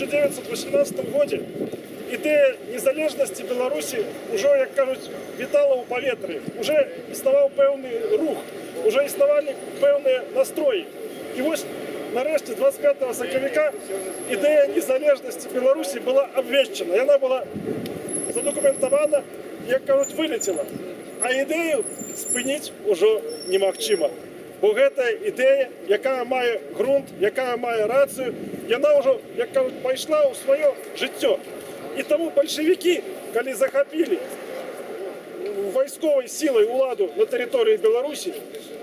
1918 году ідея незалежності Білорусі вже, як кажуть, вітала у повітрі. Уже існував певний рух, уже існували певні настрої. І ось нарешті 25 сакавіка ідея незалежності Білорусі була обвіщена. Вона була задокументована, як кажуть, вилетіла. А ідею спинити вже немагчыма. Бо гэта ідэя, якая мае ґрунт, якая мае рацыю, яна ўжо, як кажуть, пайшла ў сваё жыццё. І таму бальшавікі, калі захапілі вайсковай сілай уладу на тэрыторыі Беларусі,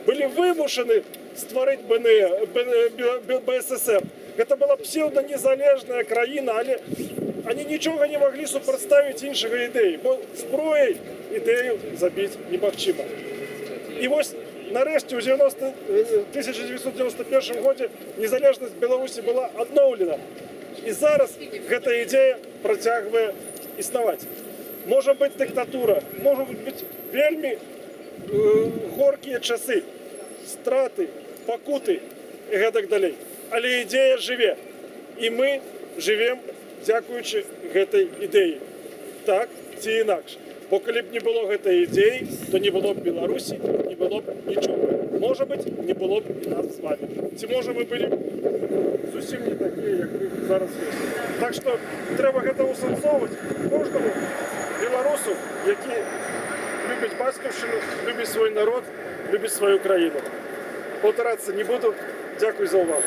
былі вымушаны стварыць БССР. Гэта была псевдонезалежная краіна, але они нічога не маглі супрацьставіць іншага ідэі, бо зброяй ідэю забіць немагчыма. І вось нарэшце ў 1991 годзе незалежнасць Беларусі была адноўлена. І зараз гэта ідэя працягвае існаваць. Можа быць дыктатура, можа быць вельмі горкія часы, страты, пакуты і гэтак далей. Але ідэя жыве. І мы жывем дзякуючы гэтай ідэі. Так ці інакш. Бо калі б не было гэтай ідеі, то не было б Беларусі, не было б нічога. Можа быць, не было б і нас з вами. Ці можа мы былі зусім не такія, як мы зараз ёсць. Так што трэба гэта ўсэнсоўваць кожнаму беларусу, які любіць бацькаўшчыну, любіць свой народ, любіць сваю краіну. Паўтарацца не буду. Дзякуй за ўвагу.